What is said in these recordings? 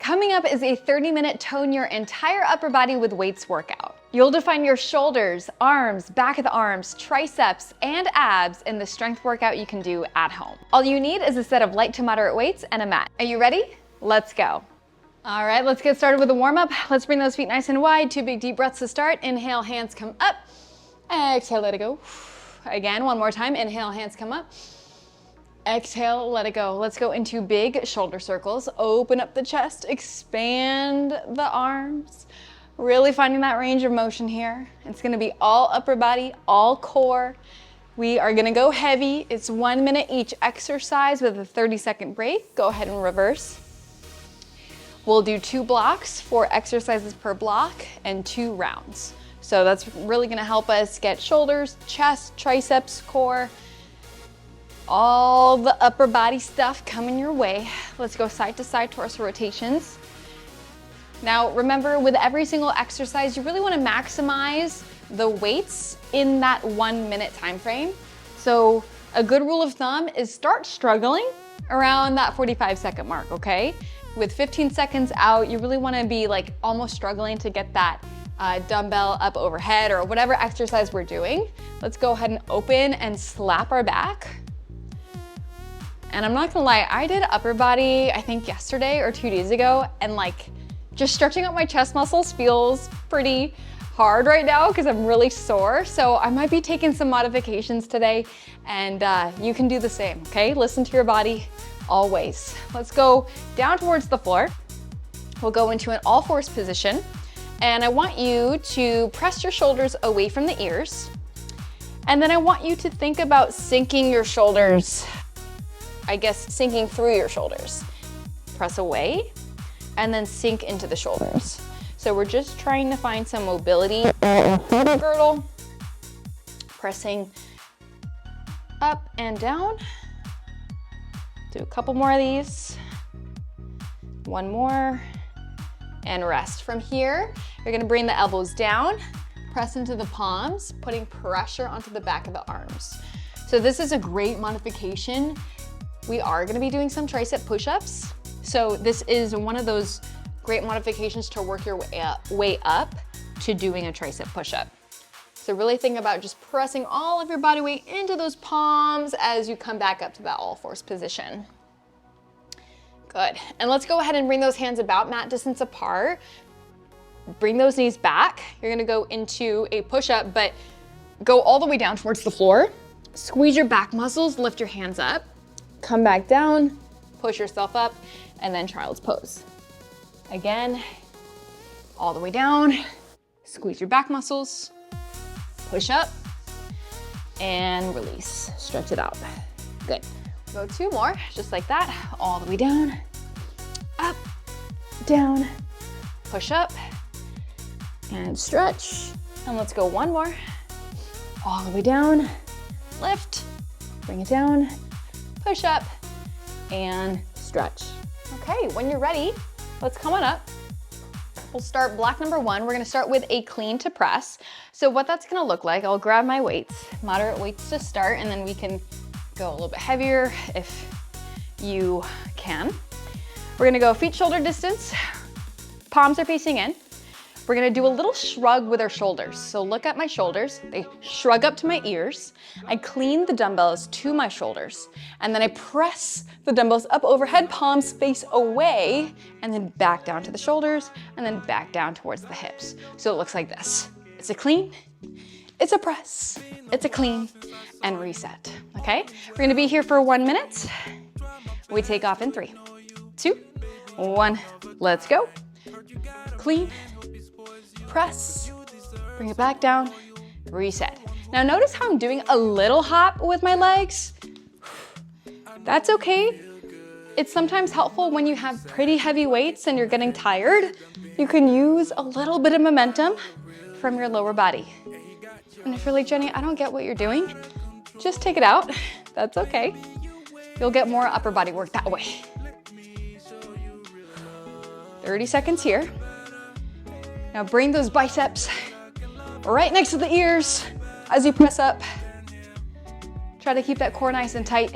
Coming up is a 30-minute tone your entire upper body with weights workout. You'll define your shoulders, arms, back of the arms, triceps, and abs in the strength workout you can do at home. All you need is a set of light to moderate weights and a mat. Are you ready? Let's go. All right, let's get started with a warm-up. Let's bring those feet nice and wide. 2 big deep breaths to start. Inhale, hands come up. Exhale, let it go. Again, one more time. Inhale, hands come up. Exhale, let it go. Let's go into big shoulder circles. Open up the chest, expand the arms. Really finding that range of motion here. It's gonna be all upper body, all core. We are gonna go heavy. It's 1 minute each exercise with a 30-second break. Go ahead and reverse. We'll do 2 blocks, 4 exercises per block, and 2 rounds. So that's really gonna help us get shoulders, chest, triceps, core, all the upper body stuff coming your way. Let's go side to side torso rotations. Now remember, with every single exercise, you really wanna maximize the weights in that 1 minute time frame. So a good rule of thumb is start struggling around that 45-second mark, okay? With 15 seconds out, you really wanna be like almost struggling to get that dumbbell up overhead or whatever exercise we're doing. Let's go ahead and open and slap our back. And I'm not gonna lie, I did upper body, I think yesterday or 2 days ago, and like just stretching out my chest muscles feels pretty hard right now because I'm really sore. So I might be taking some modifications today, and you can do the same, okay? Listen to your body always. Let's go down towards the floor. We'll go into an all fours position, and I want you to press your shoulders away from the ears. And then I want you to think about sinking your shoulders, I guess sinking through your shoulders. Press away and then sink into the shoulders. So we're just trying to find some mobility in the girdle. Pressing up and down. Do a couple more of these. 1 more and rest. From here, you're gonna bring the elbows down, press into the palms, putting pressure onto the back of the arms. So this is a great modification. We are gonna be doing some tricep push-ups. So this is one of those great modifications to work your way up to doing a tricep push-up. So really think about just pressing all of your body weight into those palms as you come back up to that all fours position. Good, and let's go ahead and bring those hands about mat distance apart. Bring those knees back. You're gonna go into a push-up, but go all the way down towards the floor. Squeeze your back muscles, lift your hands up. Come back down, push yourself up, and then child's pose. Again, all the way down, squeeze your back muscles, push up, and release. Stretch it out. Good. Go 2 more, just like that, all the way down, up, down, push up, and stretch. And let's go 1 more, all the way down, lift, bring it down, push up, and stretch. Okay, when you're ready, let's come on up. We'll start block number 1. We're gonna start with a clean to press. So what that's gonna look like, I'll grab my weights, moderate weights to start, and then we can go a little bit heavier if you can. We're gonna go feet shoulder distance, palms are facing in. We're gonna do a little shrug with our shoulders. So look at my shoulders, they shrug up to my ears. I clean the dumbbells to my shoulders, and then I press the dumbbells up overhead, palms face away, and then back down to the shoulders, and then back down towards the hips. So it looks like this. It's a clean, it's a press, it's a clean, and reset, okay? We're gonna be here for 1 minute. We take off in 3, 2, 1, let's go. Clean, press, bring it back down, reset. Now notice how I'm doing a little hop with my legs. That's okay. It's sometimes helpful when you have pretty heavy weights and you're getting tired. You can use a little bit of momentum from your lower body. And if you're like, Jenny, I don't get what you're doing, just take it out. That's okay. You'll get more upper body work that way. 30 seconds here. Now bring those biceps right next to the ears as you press up. Try to keep that core nice and tight.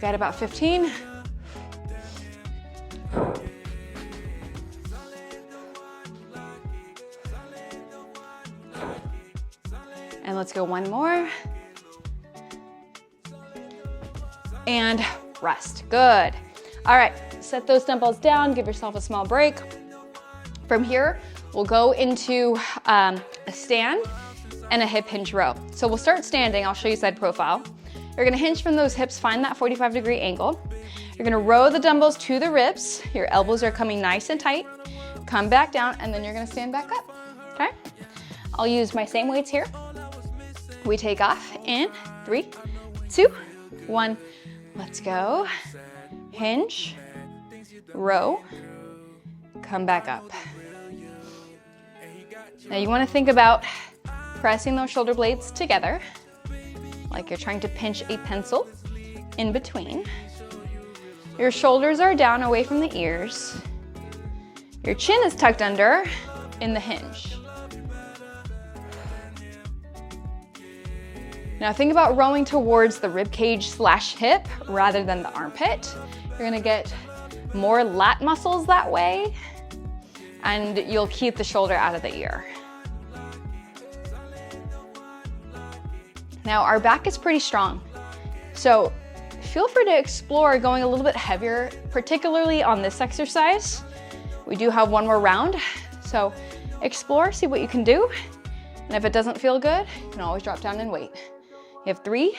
Got about 15. And let's go one more. And rest, good. All right, set those dumbbells down, give yourself a small break. From here, we'll go into a stand and a hip hinge row. So we'll start standing, I'll show you side profile. You're gonna hinge from those hips, find that 45-degree angle. You're gonna row the dumbbells to the ribs. Your elbows are coming nice and tight. Come back down, and then you're gonna stand back up, okay? I'll use my same weights here. We take off in 3, 2, 1. Let's go. Hinge, row, come back up. Now you wanna think about pressing those shoulder blades together, like you're trying to pinch a pencil in between. Your shoulders are down away from the ears. Your chin is tucked under in the hinge. Now think about rowing towards the rib cage / hip rather than the armpit. You're gonna get more lat muscles that way, and you'll keep the shoulder out of the ear. Now our back is pretty strong, so feel free to explore going a little bit heavier, particularly on this exercise. We do have one more round, so explore, see what you can do, and if it doesn't feel good, you can always drop down and wait. You have 3,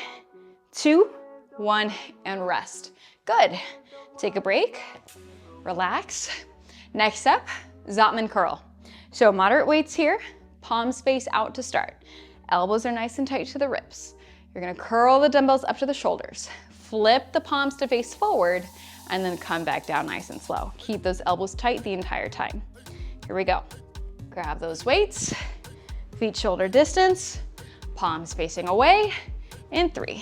2, 1, and rest. Good. Take a break, relax. Next up, Zottman curl. So moderate weights here, palms face out to start. Elbows are nice and tight to the ribs. You're gonna curl the dumbbells up to the shoulders. Flip the palms to face forward, and then come back down nice and slow. Keep those elbows tight the entire time. Here we go. Grab those weights, feet shoulder distance, palms facing away, in 3,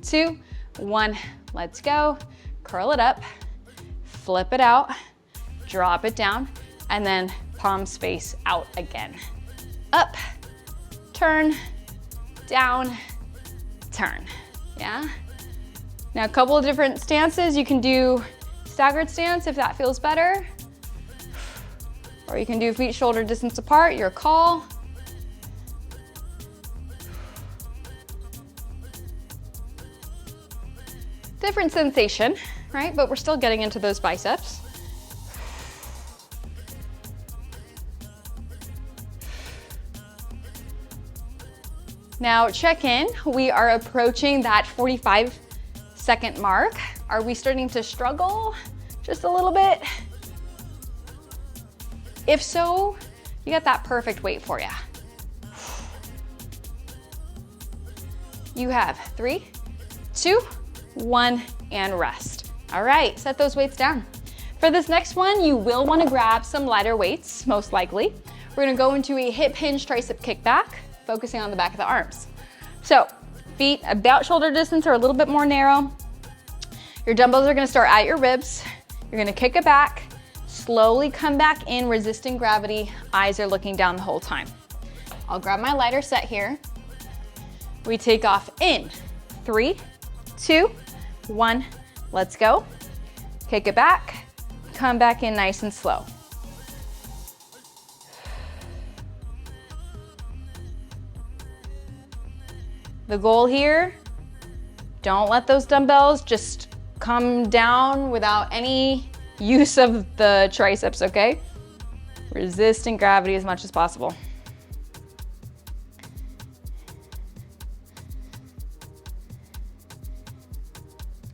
2, 1, let's go. Curl it up, flip it out, drop it down, and then palms face out again. Up, turn, down, turn, yeah? Now a couple of different stances. You can do staggered stance if that feels better, or you can do feet shoulder distance apart, your call. Different sensation, right? But we're still getting into those biceps. Now check in, we are approaching that 45-second mark. Are we starting to struggle just a little bit? If so, you got that perfect weight for you. You have 3, 2, 1, and rest. All right, set those weights down. For this next one, you will want to grab some lighter weights, most likely. We're gonna go into a hip hinge tricep kickback, focusing on the back of the arms. So, feet about shoulder distance or a little bit more narrow. Your dumbbells are gonna start at your ribs. You're gonna kick it back, slowly come back in, resisting gravity. Eyes are looking down the whole time. I'll grab my lighter set here. We take off in 3, 2, 1, let's go. Kick it back, come back in nice and slow. The goal here, don't let those dumbbells just come down without any use of the triceps, okay? Resisting gravity as much as possible.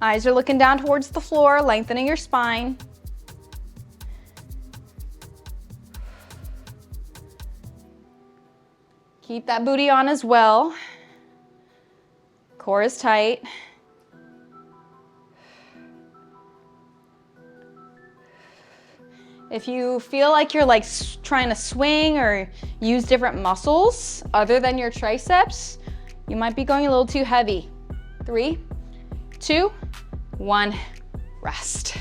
Eyes are looking down towards the floor, lengthening your spine. Keep that booty on as well. Core is tight. If you feel like you're like trying to swing or use different muscles other than your triceps, you might be going a little too heavy. 3, 2, 1, rest.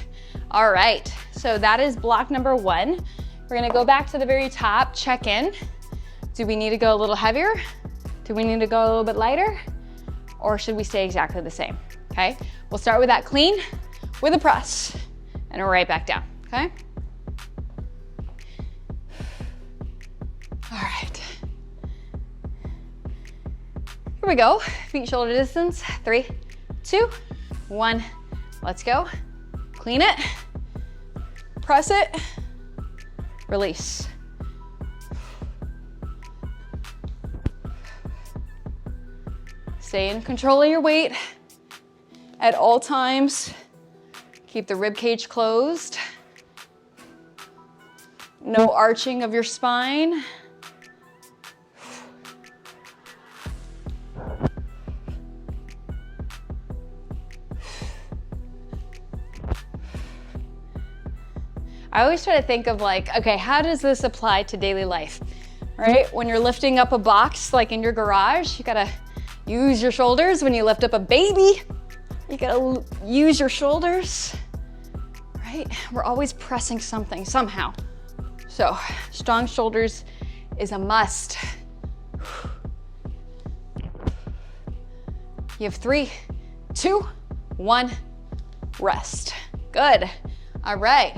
All right, so that is block number 1. We're gonna go back to the very top, check in. Do we need to go a little heavier? Do we need to go a little bit lighter? Or should we stay exactly the same, okay? We'll We'll start with that clean with a press and right back down, okay? All right. Here we go. Feet shoulder distance. 3, 2, 1. Let's go. Clean it. Press it. Release. Stay in control of your weight at all times. Keep the rib cage closed. No arching of your spine. I always try to think of like, okay, how does this apply to daily life, right? When you're lifting up a box, like in your garage, you gotta use your shoulders. When you lift up a baby, you gotta use your shoulders, right? We're always pressing something somehow. So strong shoulders is a must. You have 3, 2, 1, rest. Good. All right.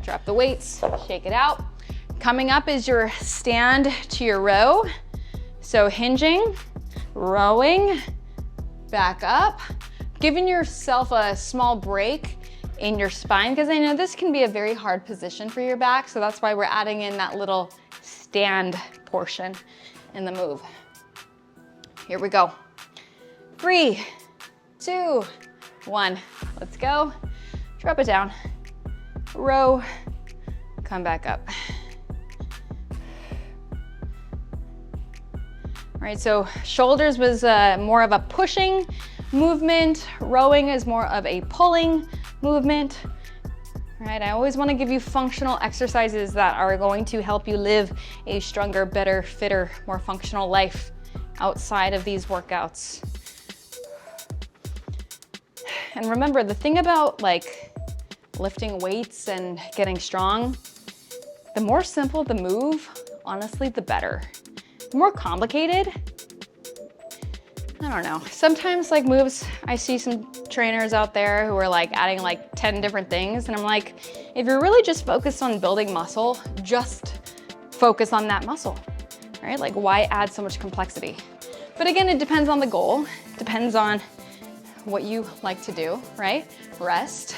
Drop the weights, shake it out. Coming up is your stand to your row. So hinging, rowing, back up, giving yourself a small break in your spine, because I know this can be a very hard position for your back, so that's why we're adding in that little stand portion in the move. Here we go. 3, 2, 1, let's go. Drop it down. Row, come back up. All right, so shoulders was more of a pushing movement. Rowing is more of a pulling movement. All right, I always want to give you functional exercises that are going to help you live a stronger, better, fitter, more functional life outside of these workouts. And remember, the thing about like lifting weights and getting strong, the more simple the move, honestly, the better. The more complicated, I don't know. Sometimes like moves, I see some trainers out there who are like adding like 10 different things. And I'm like, if you're really just focused on building muscle, just focus on that muscle, right? Like why add so much complexity? But again, it depends on the goal. Depends on what you like to do, right? Rest.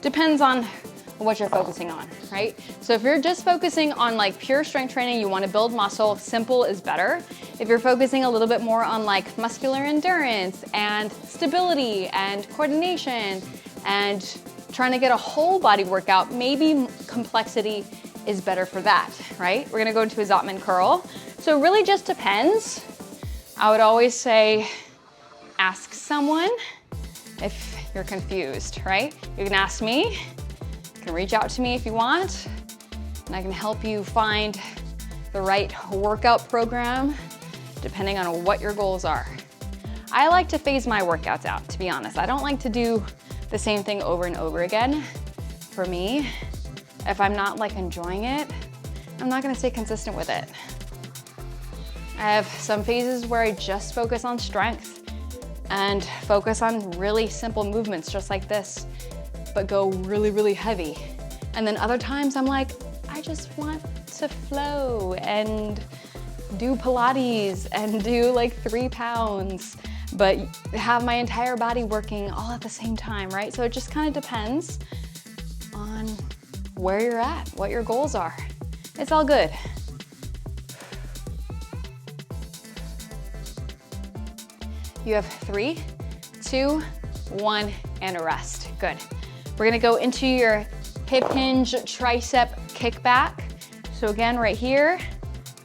Depends on what you're focusing on, right? So if you're just focusing on like pure strength training, you want to build muscle, simple is better. If you're focusing a little bit more on like muscular endurance and stability and coordination and trying to get a whole body workout, maybe complexity is better for that, right? We're gonna go into a Zottman curl. So it really just depends. I would always say, ask someone if you're confused, right? You can ask me, you can reach out to me if you want, and I can help you find the right workout program depending on what your goals are. I like to phase my workouts out, to be honest. I don't like to do the same thing over and over again. For me, if I'm not like enjoying it, I'm not gonna stay consistent with it. I have some phases where I just focus on strength and focus on really simple movements just like this, but go really, really heavy. And then other times I'm like, I just want to flow and do Pilates and do like 3 pounds, but have my entire body working all at the same time, right? So it just kind of depends on where you're at, what your goals are. It's all good. You have 3, 2, 1, and a rest. Good. We're gonna go into your hip hinge tricep kickback. So again, right here,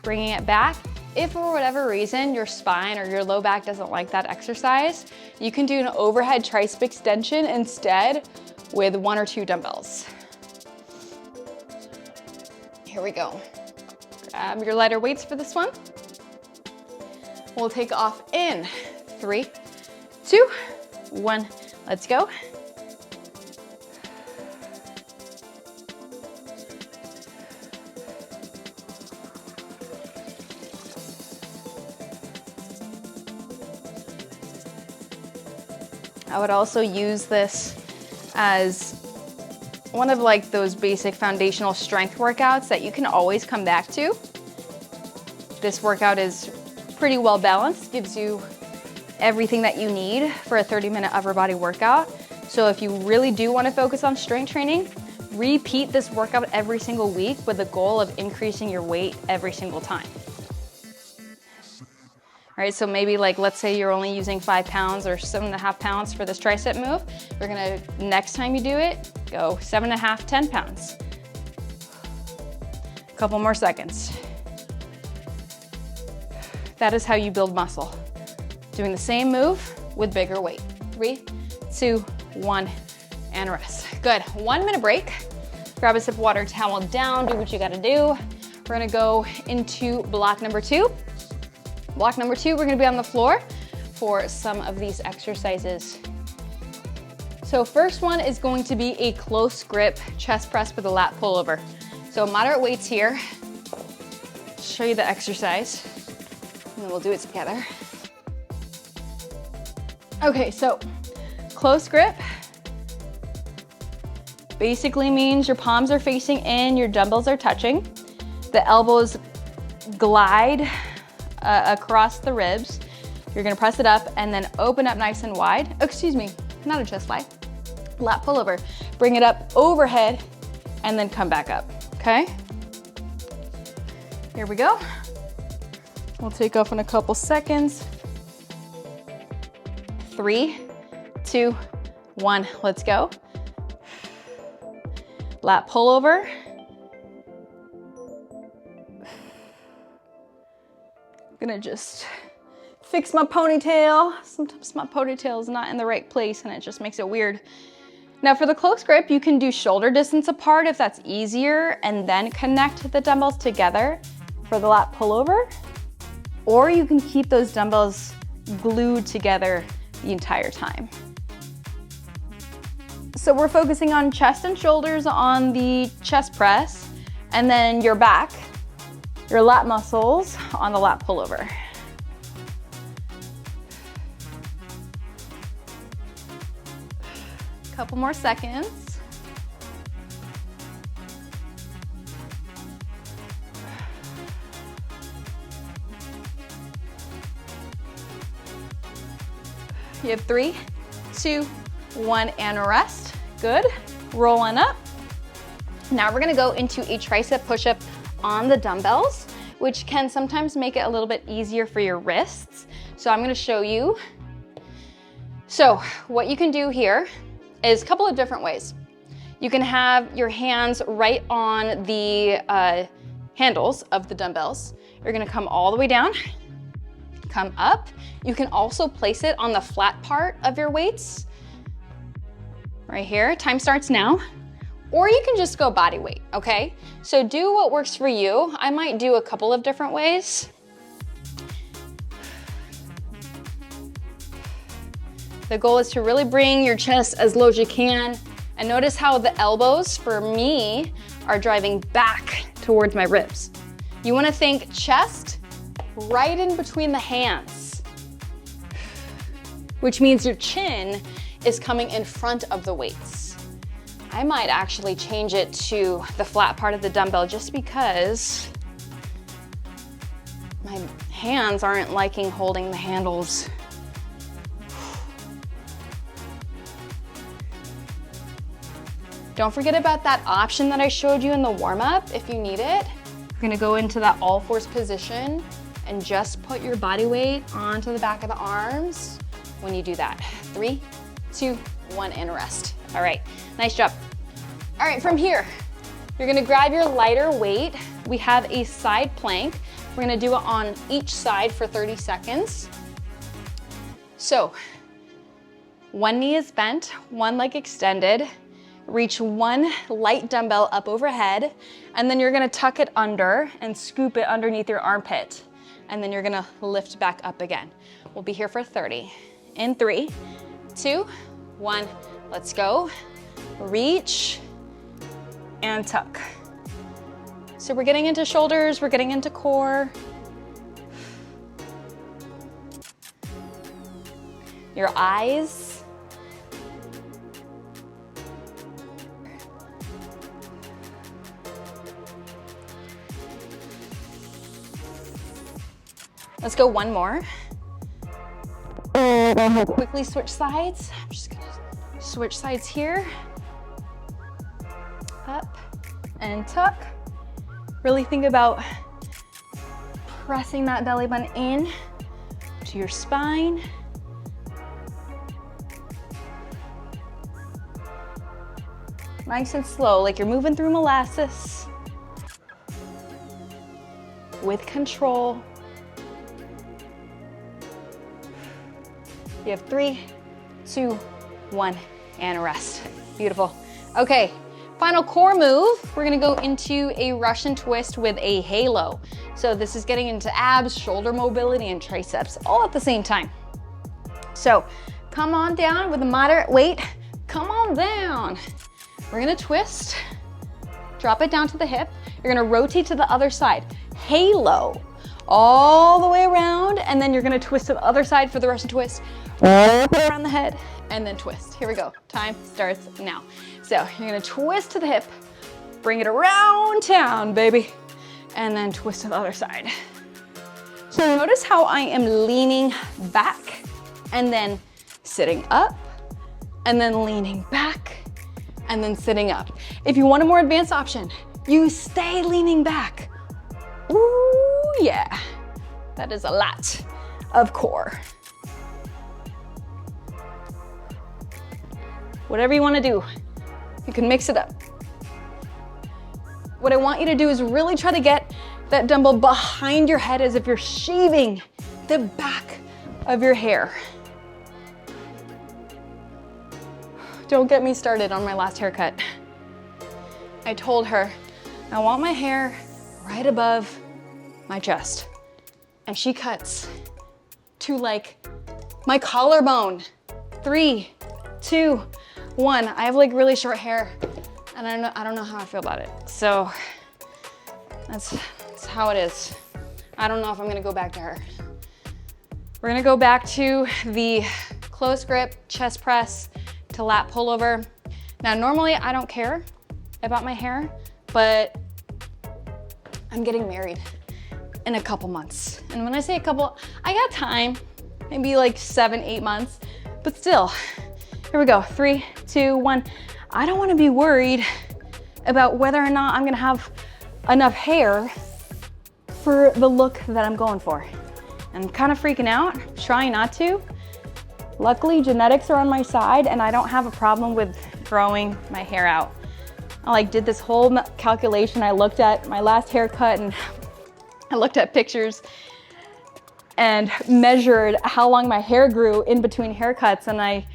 bringing it back. If for whatever reason your spine or your low back doesn't like that exercise, you can do an overhead tricep extension instead with 1 or 2 dumbbells. Here we go. Grab your lighter weights for this one. We'll take off in 3, 2, 1, let's go. I would also use this as one of like those basic foundational strength workouts that you can always come back to. This workout is pretty well balanced, gives you everything that you need for a 30-minute upper body workout. So if you really do want to focus on strength training, repeat this workout every single week with the goal of increasing your weight every single time. All right, so maybe like, let's say you're only using 5 pounds or 7.5 pounds for this tricep move. We're gonna, next time you do it, go 7.5, 10 pounds. A couple more seconds. That is how you build muscle. Doing the same move with bigger weight. 3, 2, 1, and rest. Good, 1 minute break. Grab a sip of water, towel down, do what you gotta do. We're gonna go into block number 2. Block number 2, we're gonna be on the floor for some of these exercises. So first one is going to be a close grip chest press with a lat pullover. So moderate weights here. Show you the exercise, and then we'll do it together. Okay, so close grip basically means your palms are facing in, your dumbbells are touching. The elbows glide across the ribs. You're gonna press it up and then open up nice and wide. Oh, excuse me, not a chest fly. Lat pullover. Bring it up overhead and then come back up, okay? Here we go. We'll take off in a couple seconds. 3, 2, 1, let's go. Lat pullover. I'm gonna just fix my ponytail. Sometimes my ponytail is not in the right place and it just makes it weird. Now for the close grip, you can do shoulder distance apart if that's easier and then connect the dumbbells together for the lat pullover. Or you can keep those dumbbells glued together the entire time. So we're focusing on chest and shoulders on the chest press, and then your back, your lat muscles on the lat pullover. Couple more seconds. You have 3, 2, 1, and rest. Good. Rolling up. Now we're gonna go into a tricep push-up on the dumbbells, which can sometimes make it a little bit easier for your wrists. So I'm gonna show you. So what you can do here is a couple of different ways. You can have your hands right on the handles of the dumbbells. You're gonna come all the way down, come up. You can also place it on the flat part of your weights. Right here, time starts now. Or you can just go body weight, okay? So do what works for you. I might do a couple of different ways. The goal is to really bring your chest as low as you can. And notice how the elbows, for me, are driving back towards my ribs. You wanna think chest right in between the hands, which means your chin is coming in front of the weights. I might actually change it to the flat part of the dumbbell just because my hands aren't liking holding the handles. Don't forget about that option that I showed you in the warm-up if you need it. You're gonna go into that all fours position and just put your body weight onto the back of the arms when you do that. 3, 2, 1, and rest. All right, nice job. All right, from here, you're gonna grab your lighter weight. We have a side plank. We're gonna do it on each side for 30 seconds. So, one knee is bent, one leg extended. Reach one light dumbbell up overhead, and then you're gonna tuck it under and scoop it underneath your armpit. And then you're gonna lift back up again. We'll be here for 30. In 3, 2, 1, let's go. Reach and tuck. So we're getting into shoulders, we're getting into core. Your eyes Let's go one more. Quickly switch sides. I'm just gonna switch sides here. Up and tuck. Really think about pressing that belly button in to your spine. Nice and slow, like you're moving through molasses. With control. You have 3, 2, 1, and rest. Beautiful. Okay, final core move. We're gonna go into a Russian twist with a halo. So this is getting into abs, shoulder mobility, and triceps all at the same time. So come on down with a moderate weight. Come on down. We're gonna twist, drop it down to the hip. You're gonna rotate to the other side. Halo, all the way around, and then you're gonna twist to the other side for the Russian twist. Wrap it around the head, and then twist. Here we go, time starts now. So you're gonna twist to the hip, bring it around town, baby, and then twist to the other side. So notice how I am leaning back, and then sitting up, and then leaning back, and then sitting up. If you want a more advanced option, you stay leaning back. Ooh, yeah. That is a lot of core. Whatever you want to do, you can mix it up. What I want you to do is really try to get that dumbbell behind your head as if you're shaving the back of your hair. Don't get me started on my last haircut. I told her, I want my hair right above my chest. And she cuts to like my collarbone. 3, 2, 1. I have like really short hair and I don't know how I feel about it. So that's how it is. I don't know if I'm gonna go back to her. We're gonna go back to the close grip chest press to lat pullover. Now, normally I don't care about my hair, but I'm getting married in a couple months. And when I say a couple, I got time, maybe like 7, 8 months, but still. Here we go, 3, 2, 1. I don't wanna be worried about whether or not I'm gonna have enough hair for the look that I'm going for. I'm kind of freaking out, trying not to. Luckily, genetics are on my side and I don't have a problem with growing my hair out. I like did this whole calculation. I looked at my last haircut and I looked at pictures and measured how long my hair grew in between haircuts, and I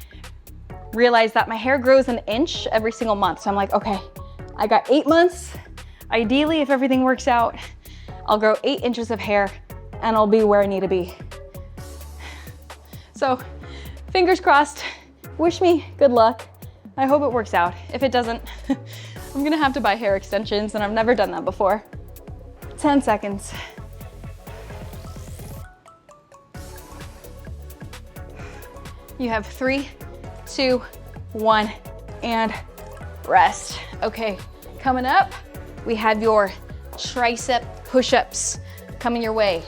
realized that my hair grows an inch every single month. So I'm like, okay, I got 8 months. Ideally, if everything works out, I'll grow 8 inches of hair and I'll be where I need to be. So fingers crossed, wish me good luck. I hope it works out. If it doesn't, I'm gonna have to buy hair extensions and I've never done that before. 10 seconds. You have 3, 2, 1, and rest. Okay, coming up, we have your tricep push-ups coming your way.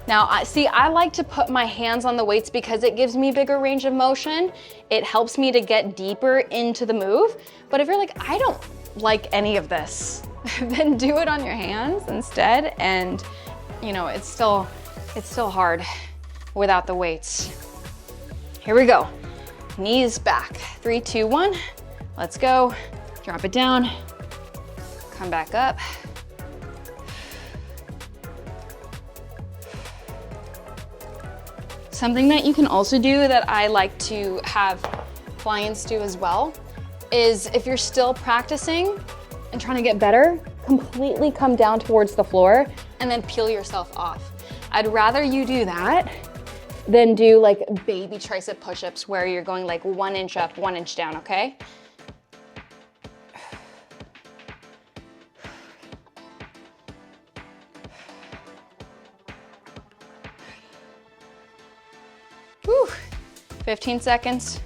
Now, I like to put my hands on the weights because it gives me bigger range of motion. It helps me to get deeper into the move. But if you're like, I don't like any of this, then do it on your hands instead. And you know, it's still hard without the weights. Here we go. Knees back. 3, 2, 1. Let's go. Drop it down. Come back up. Something that you can also do that I like to have clients do as well is, if you're still practicing and trying to get better, completely come down towards the floor and then peel yourself off. I'd rather you do that than do like baby tricep push-ups where you're going like 1 inch up, 1 inch down, okay? Whew, 15 seconds.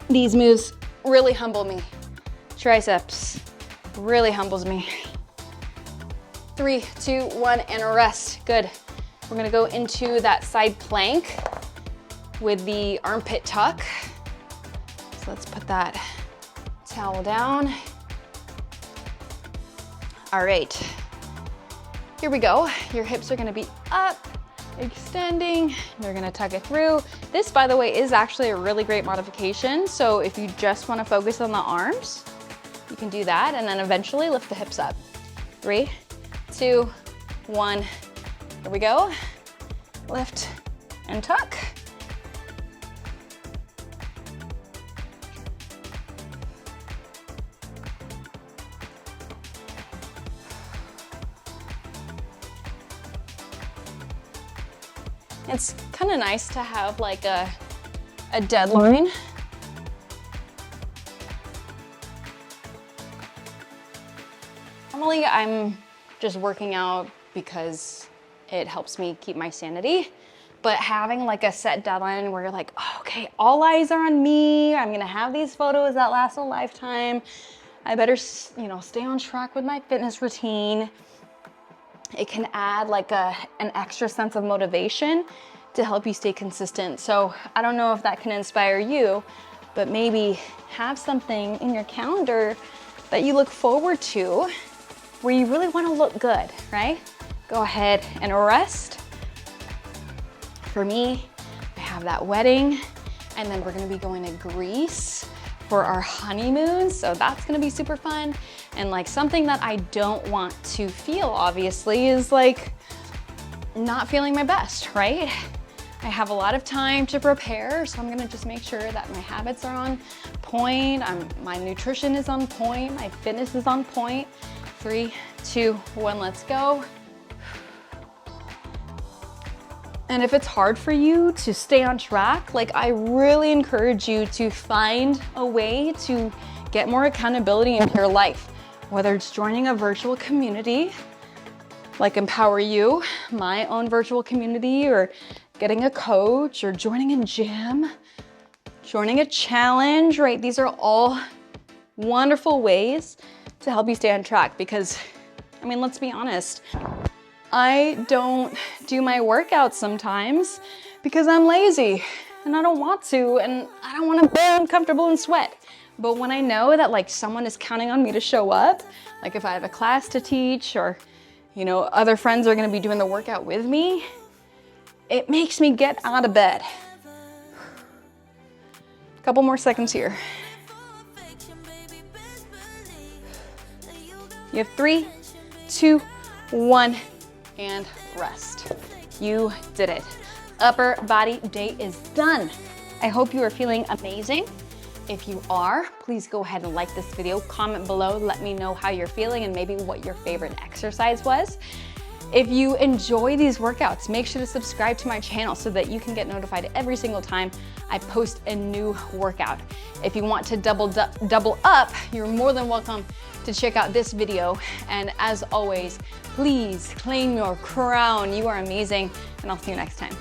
These moves really humble me. Triceps really humbles me. 3, 2, 1, and rest. Good. We're gonna go into that side plank with the armpit tuck. So let's put that towel down. All right, here we go. Your hips are gonna be up, extending. You're gonna tuck it through. This, by the way, is actually a really great modification. So if you just wanna focus on the arms, you can do that, and then eventually lift the hips up. 3, 2, 1, here we go. Lift and tuck. It's kind of nice to have like a deadline. Normally I'm just working out because it helps me keep my sanity, but having like a set deadline where you're like, oh, okay, all eyes are on me. I'm gonna have these photos that last a lifetime. I better, you know, stay on track with my fitness routine. It can add like an extra sense of motivation to help you stay consistent. So I don't know if that can inspire you, but maybe have something in your calendar that you look forward to where you really want to look good, right? Go ahead and rest. For me, I have that wedding, and then we're gonna be going to Greece for our honeymoon, so that's gonna be super fun. And like something that I don't want to feel, obviously, is like not feeling my best, right? I have a lot of time to prepare, so I'm gonna just make sure that my habits are on point, my nutrition is on point, my fitness is on point. 3, 2, 1, let's go. And if it's hard for you to stay on track, like I really encourage you to find a way to get more accountability in your life, whether it's joining a virtual community like Empower You, my own virtual community, or getting a coach, or joining a gym, joining a challenge, right? These are all wonderful ways to help you stay on track because, I mean, let's be honest, I don't do my workouts sometimes because I'm lazy and I don't want to, and I don't want to be uncomfortable and sweat. But when I know that like someone is counting on me to show up, like if I have a class to teach, or, you know, other friends are going to be doing the workout with me, it makes me get out of bed. A couple more seconds here. You have 3, 2, 1, and rest. You did it. Upper body day is done. I hope you are feeling amazing. If you are, please go ahead and like this video, comment below, let me know how you're feeling and maybe what your favorite exercise was. If you enjoy these workouts, make sure to subscribe to my channel so that you can get notified every single time I post a new workout. If you want to double up, you're more than welcome to check out this video. And as always, please claim your crown. You are amazing, and I'll see you next time.